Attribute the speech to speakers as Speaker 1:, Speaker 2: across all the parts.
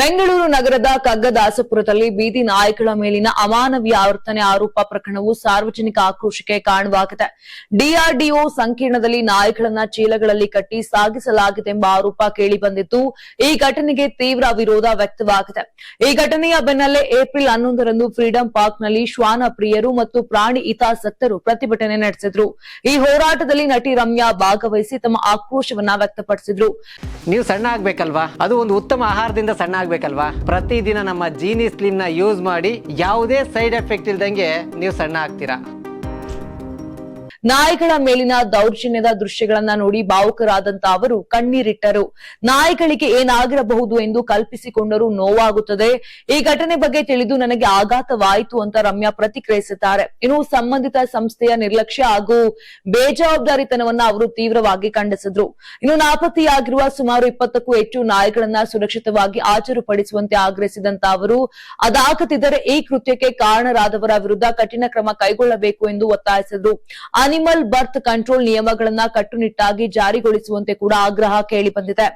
Speaker 1: ಬೆಂಗಳೂರು ನಗರದ ಕಗ್ಗದಾಸಪುರದಲ್ಲಿ ಬೀದಿ ನಾಯಿಗಳ ಮೇಲಿನ ಅಮಾನವೀಯ ವರ್ತನೆ ಆರೋಪ ಪ್ರಕರಣವು ಸಾರ್ವಜನಿಕ ಆಕ್ರೋಶಕ್ಕೆ ಕಾರಣವಾಗಿದೆ. ಡಿಆರ್ಡಿಒ ಸಂಕೀರ್ಣದಲ್ಲಿ ನಾಯಿಗಳನ್ನ ಚೀಲಗಳಲ್ಲಿ ಕಟ್ಟಿ ಸಾಗಿಸಲಾಗಿದೆ ಎಂಬ ಆರೋಪ ಕೇಳಿಬಂದಿದ್ದು, ಈ ಘಟನೆಗೆ ತೀವ್ರ ವಿರೋಧ ವ್ಯಕ್ತವಾಗಿದೆ. ಈ ಘಟನೆಯ ಬೆನ್ನಲ್ಲೇ ಏಪ್ರಿಲ್ 11ರಂದು ಫ್ರೀಡಂ ಪಾರ್ಕ್ನಲ್ಲಿ ಶ್ವಾನ ಪ್ರಿಯರು ಮತ್ತು ಪ್ರಾಣಿ ಹಿತಾಸಕ್ತರು ಪ್ರತಿಭಟನೆ ನಡೆಸಿದ್ರು. ಈ ಹೋರಾಟದಲ್ಲಿ ನಟಿ ರಮ್ಯಾ ಭಾಗವಹಿಸಿ ತಮ್ಮ ಆಕ್ರೋಶವನ್ನ ವ್ಯಕ್ತಪಡಿಸಿದ್ರು.
Speaker 2: ನೀವು ಸಣ್ಣ ಆಗ್ಬೇಕಲ್ವಾ, ಅದು ಒಂದು ಉತ್ತಮ ಆಹಾರದಿಂದ ಸಣ್ಣ ಆಗ್ಬೇಕಲ್ವಾ. ಪ್ರತಿದಿನ ನಮ್ಮ ಜೀನಿ ಸ್ಲಿಮ್ ನ ಯೂಸ್ ಮಾಡಿ ಯಾವುದೇ ಸೈಡ್ ಎಫೆಕ್ಟ್ ಇಲ್ದಂಗೆ ನೀವು ಸಣ್ಣ ಆಗ್ತೀರಾ.
Speaker 1: ನಾಯಿಗಳ ಮೇಲಿನ ದೌರ್ಜನ್ಯದ ದೃಶ್ಯಗಳನ್ನ ನೋಡಿ ಭಾವುಕರಾದಂತ ಅವರು ಕಣ್ಣೀರಿಟ್ಟರು. ನಾಯಿಗಳಿಗೆ ಏನಾಗಿರಬಹುದು ಎಂದು ಕಲ್ಪಿಸಿಕೊಂಡರೂ ನೋವಾಗುತ್ತದೆ. ಈ ಘಟನೆ ಬಗ್ಗೆ ತಿಳಿದು ನನಗೆ ಆಘಾತವಾಯಿತು ಅಂತ ರಮ್ಯಾ ಪ್ರತಿಕ್ರಿಯಿಸಿದ್ದಾರೆ. ಇನ್ನು ಸಂಬಂಧಿತ ಸಂಸ್ಥೆಯ ನಿರ್ಲಕ್ಷ್ಯ ಹಾಗೂ ಬೇಜವಾಬ್ದಾರಿತನವನ್ನ ಅವರು ತೀವ್ರವಾಗಿ ಖಂಡಿಸಿದ್ರು. ಇನ್ನು ನಾಪತ್ತೆಯಾಗಿರುವ ಸುಮಾರು 20ಕ್ಕೂ ಹೆಚ್ಚು ನಾಯಿಗಳನ್ನ ಸುರಕ್ಷಿತವಾಗಿ ಹಾಜರುಪಡಿಸುವಂತೆ ಆಗ್ರಹಿಸಿದಂತ ಅವರು, ಅದಾಗದಿದ್ದರೆ ಈ ಕೃತ್ಯಕ್ಕೆ ಕಾರಣರಾದವರ ವಿರುದ್ಧ ಕಠಿಣ ಕ್ರಮ ಕೈಗೊಳ್ಳಬೇಕು ಎಂದು ಒತ್ತಾಯಿಸಿದ್ರು. ಅನಿಮಲ್ ಬರ್ತ್ ಕಂಟ್ರೋಲ್ ನಿಯಮಗಳನ್ನ ಕಟ್ಟುನಿಟ್ಟಾಗಿ ಜಾರಿಗೊಳಿಸುವಂತೆ ಕೂಡ ಆಗ್ರಹ ಕೇಳಿಬಂದಿದೆ.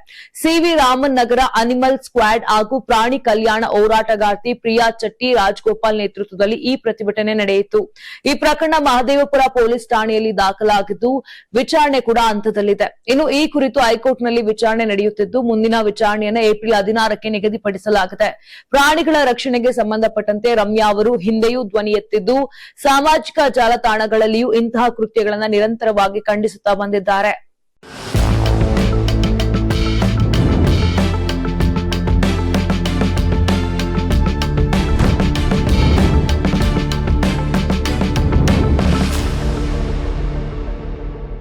Speaker 1: ಸಿವಿ ರಾಮನ್ ನಗರ ಅನಿಮಲ್ ಸ್ಕ್ವಾಡ್ ಹಾಗೂ ಪ್ರಾಣಿ ಕಲ್ಯಾಣ ಹೋರಾಟಗಾರ್ತಿ ಪ್ರಿಯಾ ಚಟ್ಟಿ ರಾಜಗೋಪಾಲ್ ನೇತೃತ್ವದಲ್ಲಿ ಈ ಪ್ರತಿಭಟನೆ ನಡೆಯಿತು. ಈ ಪ್ರಕರಣ ಮಹದೇವಪುರ ಪೊಲೀಸ್ ಠಾಣೆಯಲ್ಲಿ ದಾಖಲಾಗಿದ್ದು, ವಿಚಾರಣೆ ಕೂಡ ಹಂತದಲ್ಲಿದೆ. ಇನ್ನು ಈ ಕುರಿತು ಹೈಕೋರ್ಟ್ನಲ್ಲಿ ವಿಚಾರಣೆ ನಡೆಯುತ್ತಿದ್ದು, ಮುಂದಿನ ವಿಚಾರಣೆಯನ್ನು ಏಪ್ರಿಲ್ 16ಕ್ಕೆ ನಿಗದಿಪಡಿಸಲಾಗಿದೆ. ಪ್ರಾಣಿಗಳ ರಕ್ಷಣೆಗೆ ಸಂಬಂಧಪಟ್ಟಂತೆ ರಮ್ಯಾ ಅವರು ಹಿಂದೆಯೂ ಧ್ವನಿ ಎತ್ತಿದ್ದು, ಸಾಮಾಜಿಕ ಜಾಲತಾಣಗಳಲ್ಲಿಯೂ ಇಂತಹ ಕೃತ್ಯಗಳನ್ನು ನಿರಂತರವಾಗಿ ಖಂಡಿಸುತ್ತಾ ಬಂದಿದ್ದಾರೆ.